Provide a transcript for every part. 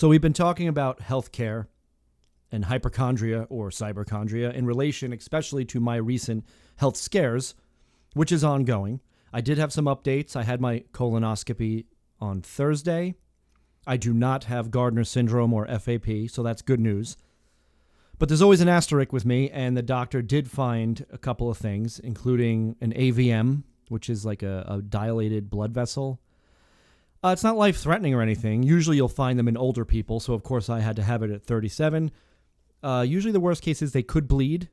So we've been talking about healthcare and hypochondria or cyberchondria in relation especially to my recent health scares, which is ongoing. I did have some updates. I had my colonoscopy on Thursday. I do not have Gardner syndrome or FAP, so that's good news. But there's always an asterisk with me, and the doctor did find a couple of things, including an AVM, which is like a dilated blood vessel. It's not life-threatening or anything. Usually you'll find them in older people, so of course I had to have it at 37. Usually the worst case is they could bleed.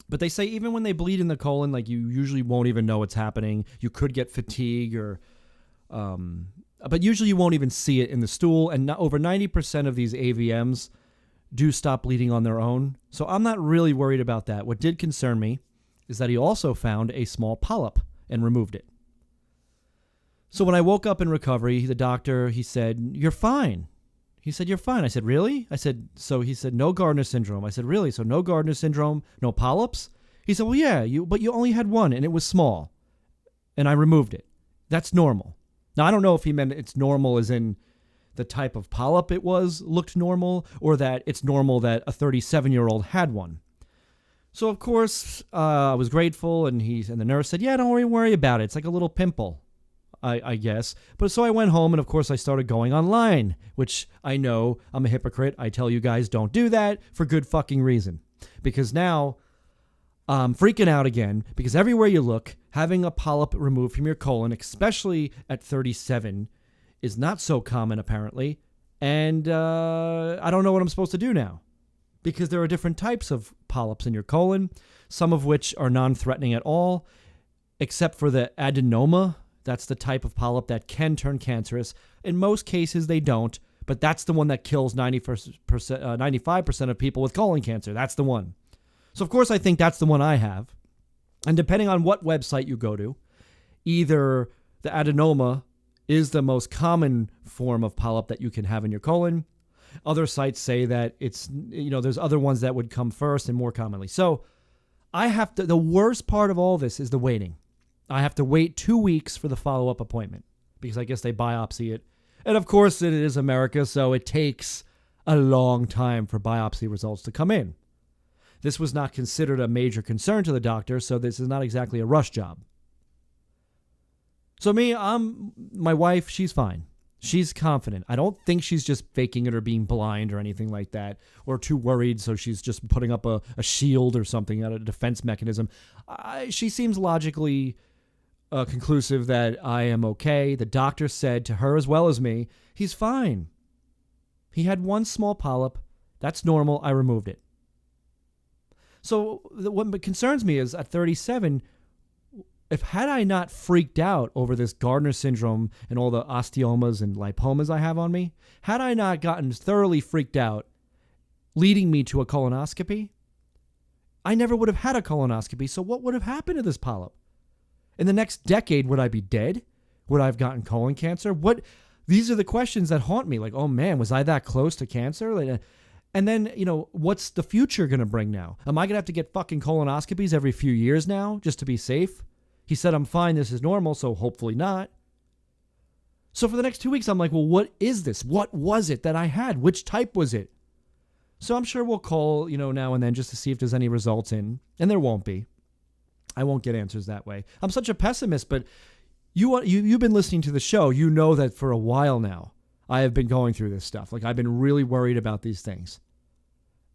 But they say even when they bleed in the colon, like you usually won't even know what's happening. You could get fatigue but usually you won't even see it in the stool. And over 90% of these AVMs do stop bleeding on their own. So I'm not really worried about that. What did concern me is that he also found a small polyp and removed it. So when I woke up in recovery, the doctor, he said, "You're fine." He said, "You're fine." I said, "Really?" I said, so he said, "No Gardner syndrome." I said, "Really? So no Gardner syndrome, no polyps?" He said, "Well, yeah, but you only had one and it was small and I removed it. That's normal." Now, I don't know if he meant it's normal as in the type of polyp it was looked normal or that it's normal that a 37-year-old had one. So, of course, I was grateful and the nurse said, "Yeah, don't worry about it. It's like a little pimple." I guess. But so I went home and of course I started going online, which I know I'm a hypocrite. I tell you guys don't do that for good fucking reason. Because now I'm freaking out again because everywhere you look, having a polyp removed from your colon, especially at 37, is not so common apparently. And I don't know what I'm supposed to do now because there are different types of polyps in your colon, some of which are non-threatening at all, except for the adenoma. That's the type of polyp that can turn cancerous. In most cases, they don't, but that's the one that kills 95% of people with colon cancer. That's the one. So, of course, I think that's the one I have. And depending on what website you go to, either the adenoma is the most common form of polyp that you can have in your colon. Other sites say that there's other ones that would come first and more commonly. So, the worst part of all this is the waiting. I have to wait 2 weeks for the follow-up appointment because I guess they biopsy it. And of course it is America, so it takes a long time for biopsy results to come in. This was not considered a major concern to the doctor, so this is not exactly a rush job. So my wife, she's fine. She's confident. I don't think she's just faking it or being blind or anything like that or too worried, so she's just putting up a shield or something, a defense mechanism. She seems logically conclusive that I am okay. The doctor said to her as well as me, he's fine. He had one small polyp. That's normal. I removed it. So what concerns me is at 37, had I not freaked out over this Gardner syndrome and all the osteomas and lipomas I have on me, had I not gotten thoroughly freaked out, leading me to a colonoscopy, I never would have had a colonoscopy. So what would have happened to this polyp? In the next decade, would I be dead? Would I have gotten colon cancer? These are the questions that haunt me. Like, oh man, was I that close to cancer? And then, what's the future going to bring now? Am I going to have to get fucking colonoscopies every few years now just to be safe? He said, I'm fine. This is normal. So hopefully not. So for the next 2 weeks, I'm like, well, what is this? What was it that I had? Which type was it? So I'm sure we'll call, now and then just to see if there's any results in. And there won't be. I won't get answers that way. I'm such a pessimist, but you've been listening to the show. You know that for a while now, I have been going through this stuff. Like I've been really worried about these things.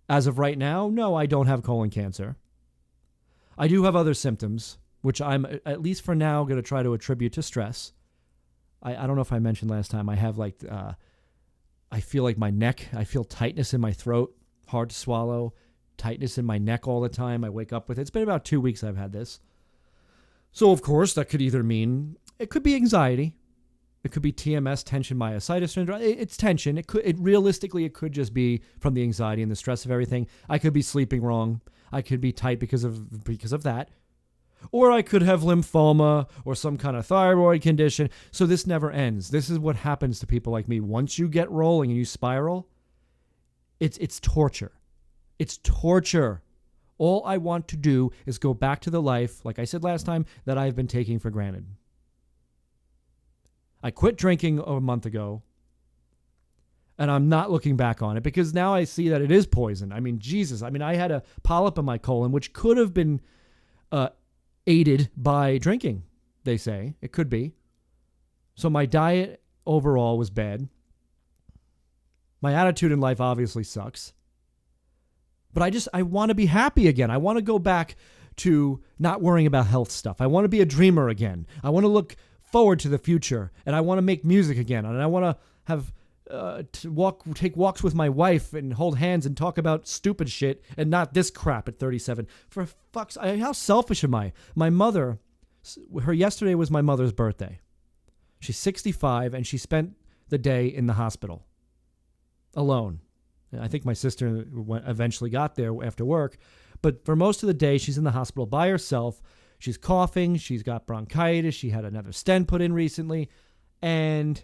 As of right now, no, I don't have colon cancer. I do have other symptoms, which I'm, at least for now, going to try to attribute to stress. I don't know if I mentioned last time, I have I feel like my neck, I feel tightness in my throat, hard to swallow, tightness in my neck all the time. I wake up with it. It's been about 2 weeks I've had this. So, of course, that could either mean, it could be anxiety. It could be TMS, tension myositis syndrome. It's tension. It could just be from the anxiety and the stress of everything. I could be sleeping wrong. I could be tight because of that. Or I could have lymphoma or some kind of thyroid condition. So this never ends. This is what happens to people like me. Once you get rolling and you spiral, it's torture. It's torture. All I want to do is go back to the life, like I said last time, that I've been taking for granted. I quit drinking a month ago. And I'm not looking back on it because now I see that it is poison. I mean, Jesus. I mean, I had a polyp in my colon, which could have been aided by drinking, they say. It could be. So my diet overall was bad. My attitude in life obviously sucks. But I want to be happy again. I want to go back to not worrying about health stuff. I want to be a dreamer again. I want to look forward to the future. And I want to make music again. And I want to have take walks with my wife and hold hands and talk about stupid shit and not this crap at 37. For fuck's sake, how selfish am I? My mother, yesterday was my mother's birthday. She's 65 and she spent the day in the hospital alone. I think my sister eventually got there after work, but for most of the day, she's in the hospital by herself. She's coughing. She's got bronchitis. She had another stent put in recently. And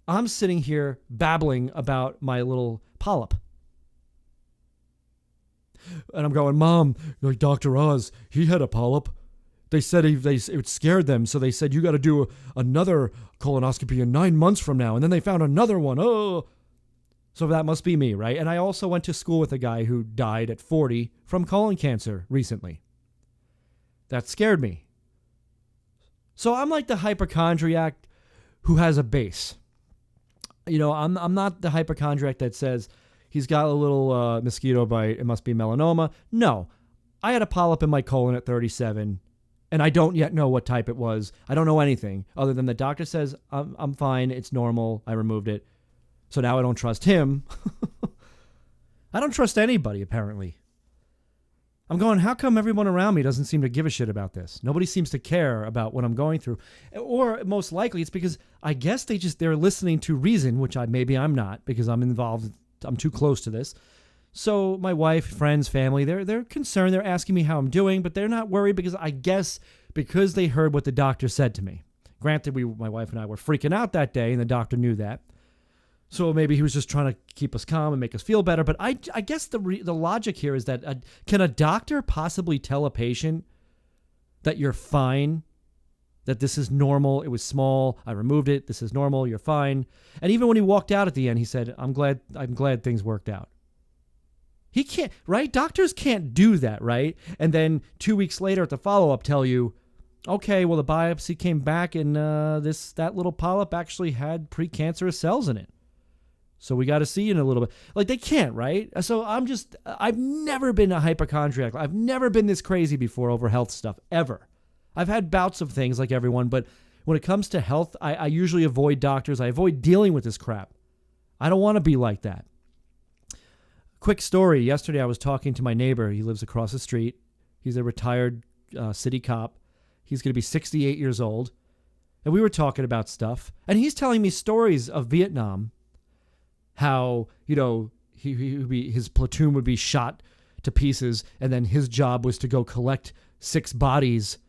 I'm sitting here babbling about my little polyp. And I'm going, Mom, like Dr. Oz, he had a polyp. They said it scared them, so they said, you got to do another colonoscopy in 9 months from now. And then they found another one. Oh, so that must be me, right? And I also went to school with a guy who died at 40 from colon cancer recently. That scared me. So I'm like the hypochondriac who has a base. You know, I'm not the hypochondriac that says he's got a little mosquito bite, it must be melanoma. No, I had a polyp in my colon at 37, and I don't yet know what type it was. I don't know anything other than the doctor says I'm fine, it's normal, I removed it. So now I don't trust him. I don't trust anybody, apparently. I'm going, how come everyone around me doesn't seem to give a shit about this? Nobody seems to care about what I'm going through. Or most likely it's because I guess they're listening to reason, which maybe I'm not because I'm involved. I'm too close to this. So my wife, friends, family, they're concerned. They're asking me how I'm doing, but they're not worried because I guess because they heard what the doctor said to me. Granted, my wife and I were freaking out that day and the doctor knew that. So maybe he was just trying to keep us calm and make us feel better. But I guess the logic here is that can a doctor possibly tell a patient that you're fine, that this is normal, it was small, I removed it, this is normal, you're fine. And even when he walked out at the end, he said, I'm glad things worked out. He can't, right? Doctors can't do that, right? And then 2 weeks later at the follow-up tell you, okay, well, the biopsy came back and that little polyp actually had precancerous cells in it. So we got to see in a little bit. Like, they can't, right? So I've never been a hypochondriac. I've never been this crazy before over health stuff, ever. I've had bouts of things like everyone, but when it comes to health, I usually avoid doctors. I avoid dealing with this crap. I don't want to be like that. Quick story. Yesterday, I was talking to my neighbor. He lives across the street. He's a retired city cop. He's going to be 68 years old. And we were talking about stuff. And he's telling me stories of Vietnam. How, you know, his platoon would be shot to pieces, and then his job was to go collect 6 bodies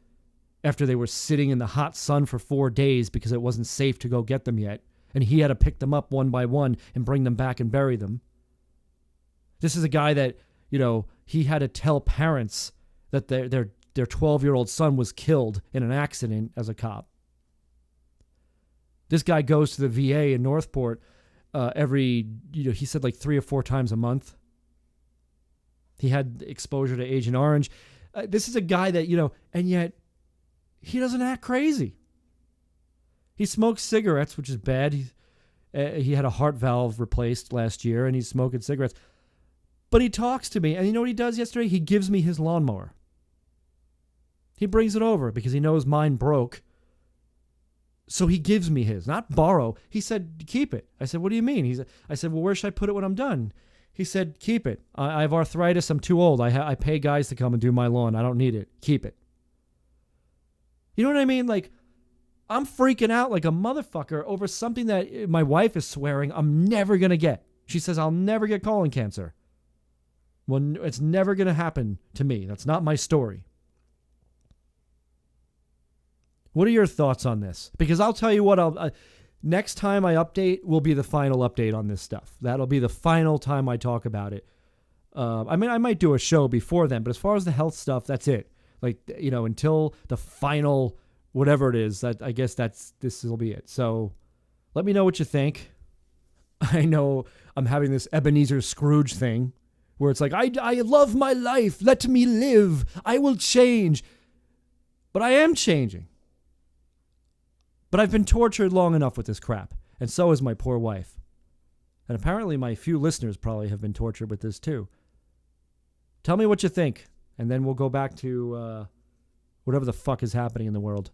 after they were sitting in the hot sun for 4 days because it wasn't safe to go get them yet. And he had to pick them up one by one and bring them back and bury them. This is a guy that, you know, he had to tell parents that their 12-year-old son was killed in an accident as a cop. This guy goes to the VA in Northport he said like 3 or 4 times a month. He had exposure to Agent Orange. This is a guy that, you know, and yet he doesn't act crazy. He smokes cigarettes, which is bad. He had a heart valve replaced last year, and he's smoking cigarettes. But he talks to me, and you know what he does yesterday? He gives me his lawnmower. He brings it over because he knows mine broke. So he gives me his, not borrow. He said, keep it. I said, what do you mean? I said, well, where should I put it when I'm done? He said, keep it. I have arthritis. I'm too old. I pay guys to come and do my lawn. I don't need it. Keep it. You know what I mean? Like, I'm freaking out like a motherfucker over something that my wife is swearing I'm never going to get. She says, I'll never get colon cancer. Well, it's never going to happen to me. That's not my story. What are your thoughts on this? Because I'll tell you what, next time I update will be the final update on this stuff. That'll be the final time I talk about it. I mean, I might do a show before then, but as far as the health stuff, that's it. Like, you know, until the final, whatever it is, I guess this will be it. So let me know what you think. I know I'm having this Ebenezer Scrooge thing where it's like, I love my life. Let me live. I will change. But I am changing. But I've been tortured long enough with this crap. And so is my poor wife. And apparently my few listeners probably have been tortured with this too. Tell me what you think. And then we'll go back to whatever the fuck is happening in the world.